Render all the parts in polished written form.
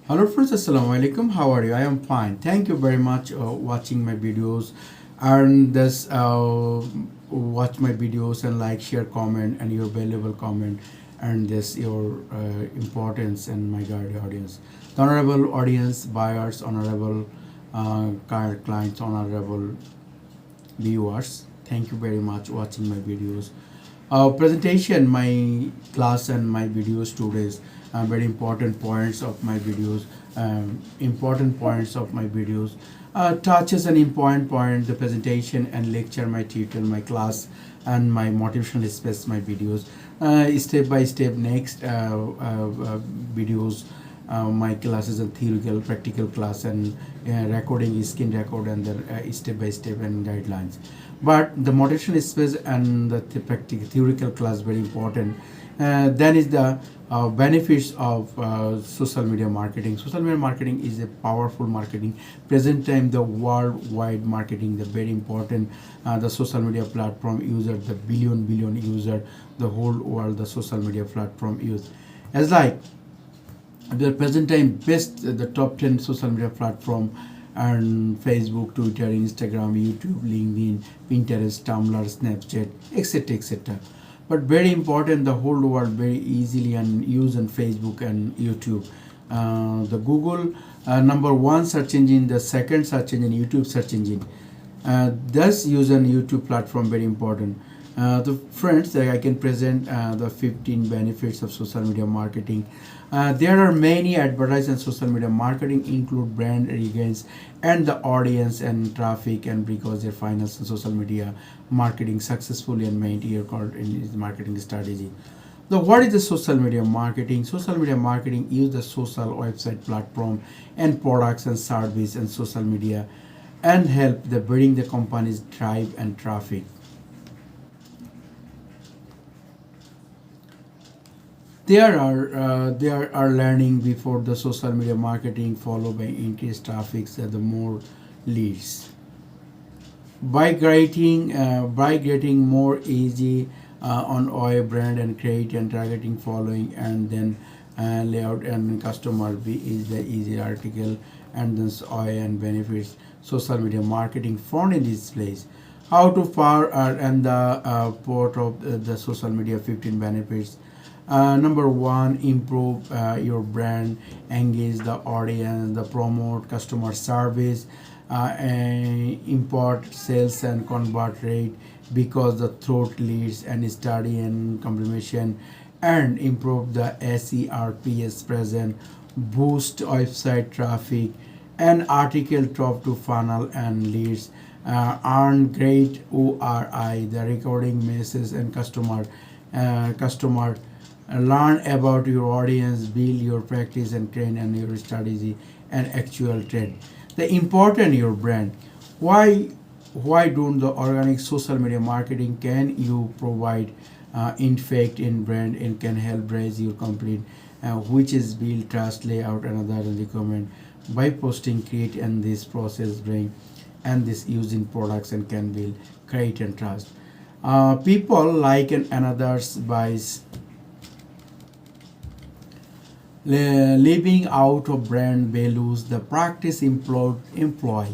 Hello friends, Assalamu alaikum. How are you? I am fine. Thank you very much watching my videos and this watch my videos and like, share, comment and your valuable comment and this your importance and my guide audience. The honorable audience, buyers, honorable clients, honorable viewers. Thank you very much watching my videos. Presentation, my class and my videos today's very important points of my videos. Important points of my videos touches an important point the presentation and lecture my tutorial my class and my motivational space my videos step by step next videos my classes and theoretical practical class and recording is skin record and the step by step and guidelines, but the motivation space and the practical theoretical class very important. Then is the benefits of social media marketing. Social media marketing is a powerful marketing. Present time the worldwide marketing the very important. The social media platform user the billion user the whole world the social media platform use as like the present time best the top 10 social media platform and Facebook, Twitter, Instagram, YouTube, LinkedIn, Pinterest, Tumblr, Snapchat, etc. But very important the whole world very easily and use on Facebook and YouTube. The Google number one search engine, the second search engine, YouTube search engine. Thus use on YouTube platform very important. The friends that I can present the 15 benefits of social media marketing. There are many advertising and social media marketing include brand regains and the audience and traffic and because their finance and social media marketing successfully and maintain your marketing strategy. The what is the social media marketing? Social media marketing use the social website platform and products and service and social media and help the bring the companies drive and traffic. There are learning before the social media marketing followed by increased traffic and the more leads by getting more easy on OI brand and create and targeting following and then layout and customer B is the easy article and then OI and benefits social media marketing found in this place. How to far and the port of the social media 15 benefits. Number one, improve your brand, engage the audience, the promote customer service, and import sales and convert rate because the throat leads and study and complementation and improve the SERPs present, boost website traffic and article top to funnel and leads, earn great ORI, the recording messages and customer learn about your audience, build your practice and train and your strategy and actual trend. The important your brand. Why why don't the organic social media marketing can you provide in fact in brand and can help raise your complete which is build trust layout and other recommend by posting create and this process bring and this using products and can build create and trust. People like and others buys leaving out of brand values the practice employ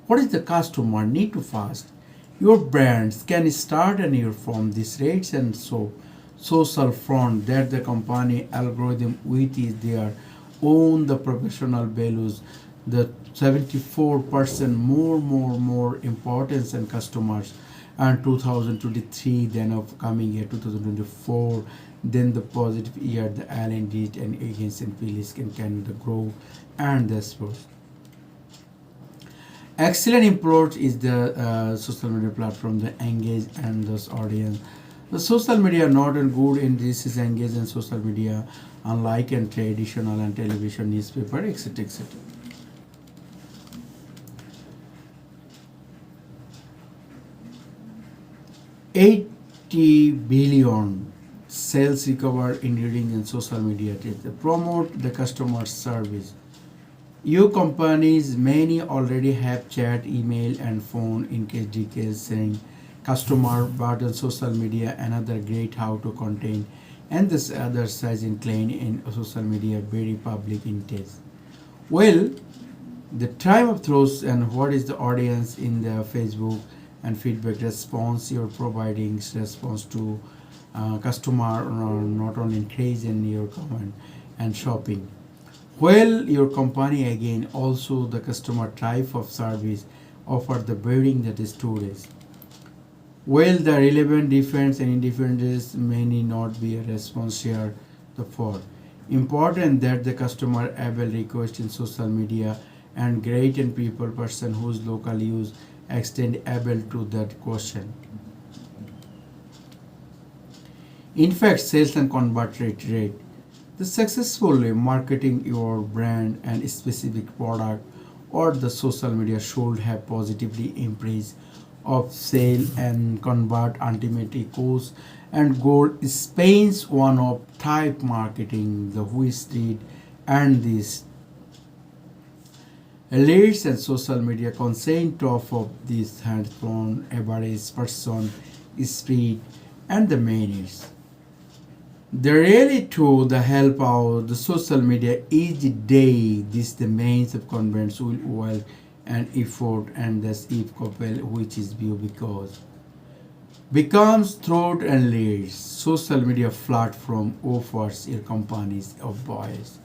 what is the customer need to fast your brands can start and your from these rates and so social front that the company algorithm with is their own the professional values the 74% more importance and customers and 2023 then of coming year 2024 then the positive year the Allen did and against and Phyllis can the grow and the sports. Excellent approach is the social media platform the engage and this audience. The social media not and good in this is engage in social media unlike and traditional and television newspaper etc. 80 billion sales recover including in social media to promote the customer service. Your companies many already have chat, email, and phone in case details saying customer but on social media another great how to contain and this other size in claim in social media very public in taste. Well, the time of throws and what is the audience in the Facebook and feedback response you're providing response to customer not only increase in your comment and shopping. Well, your company again also the customer type of service offer the bearing that is storage. Well, the relevant difference and indifferences may need not be a response here. The for important that the customer able request in social media and great and people person whose local use extend able to that question. In fact, sales and convert rate. The successfully marketing your brand and specific product or the social media should have positively increase of sale and convert ultimately cost and goal Spain's one of type marketing the who street and this leads and social media consent of this hands-on average person speed and the minutes. The really to the help out the social media each day this the means of convince will well and effort and thus if couple which is view because becomes throat and leads social media platform offers your companies of voice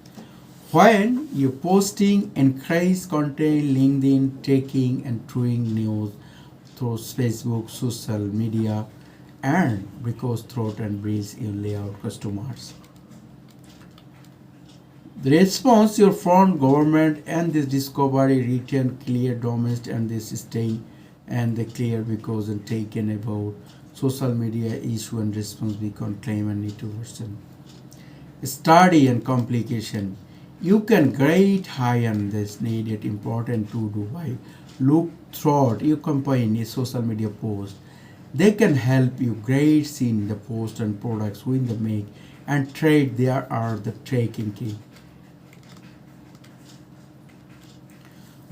when you posting encourage content LinkedIn taking and doing news through Facebook social media and because throat and breeze you layout customers. The response your front government and this discovery written clear domestic and this staying and the clear because and taken about social media issue and response become claim and need to version. Study and complication. You can grade high on this needed important to do by look throughout your company social media post. They can help you grade seeing the post and products when they make and trade there are the tracking key.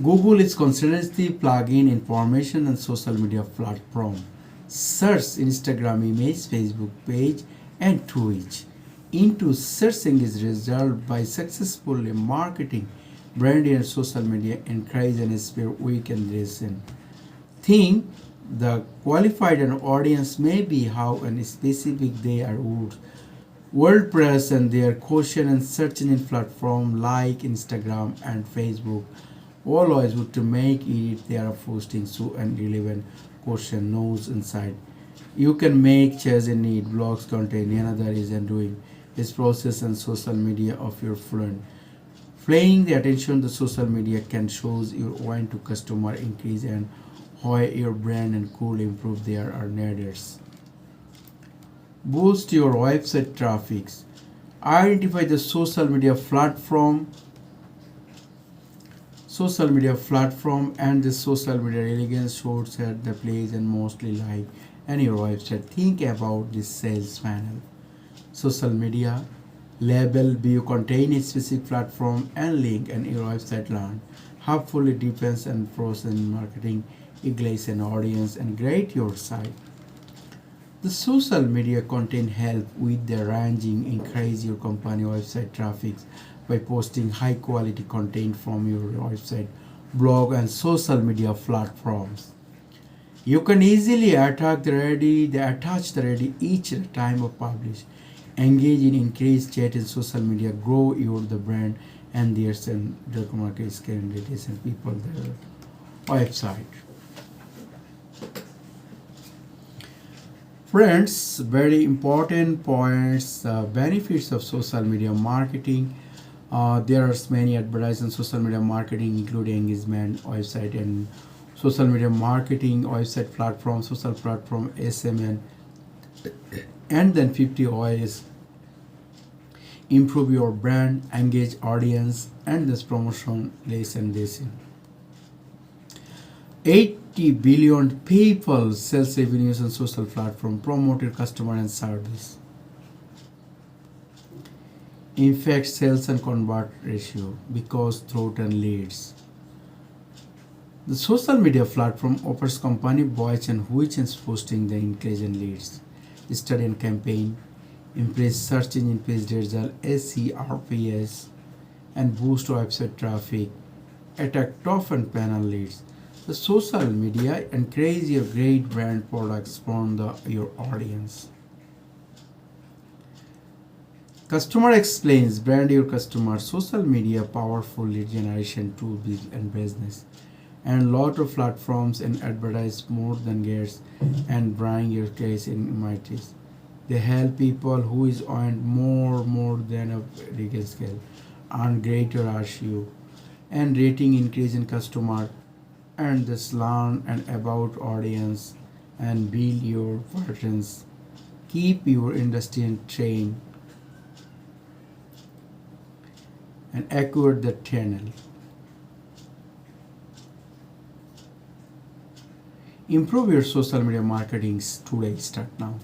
Google is constantly plugging information on social media platform. Search Instagram image, Facebook page, and Twitch. Into searching is result by successfully marketing, branding, and social media encourage and inspire weak and listen. Think the qualified an audience may be how and specific they are would WordPress and their question and searching in platform like Instagram and Facebook always would to make it they are posting so and relevant question knows inside. You can make change in need blogs contain another is and doing this process and social media of your fluent. Paying the attention to social media can shows your want to customer increase and how your brand and cool improve their earners. Boost your website traffic. Identify the social media platform and the social media elegance shows at the place and mostly like and your website. Think about this sales funnel. Social media label view contain a specific platform and link and your website learn. Helpfully depends and pros and marketing, engage an audience and create your site. The social media content help with the ranging increase your company website traffic by posting high quality content from your website, blog and social media platforms. You can easily attach the ready each time of publish. Engage in increased chat in social media, grow your the brand and there's and the market candidates and people their website. Friends, very important points, benefits of social media marketing. There are many advertising social media marketing, including engagement, website, and social media marketing, website platform, social platform, SMN, and then 50 OS. Improve your brand, engage audience, and this promotion less and this. 80 billion people sales revenues on social platform, promoted customer and service. In fact, sales and convert ratio because throat and leads. The social media platform offers company voice and which is posting the increase in leads. Study and campaign, impress search engine page result, SERPs, and boost website traffic, attract top and panel leads. The social media encourage your great brand products from your audience. Customer explains brand your customer. Social media powerful lead generation tool and business. And lot of platforms and advertise more than gets and bring your case in images. They help people who is earned more than a bigger scale, earn greater RCU, and rating increase in customer, and this learn and about audience and build your versions. Keep your industry in train and accurate the channel. Improve your social media marketing today. Start now.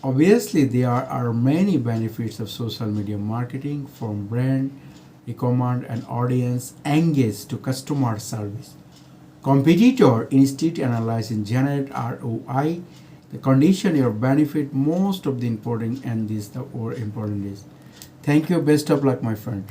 Obviously, there are many benefits of social media marketing from brand, recommend, and audience engage to customer service. Competitor instead analyze and generate ROI. The condition your benefit most of the important and this the or important is. Thank you. Best of luck, my friend.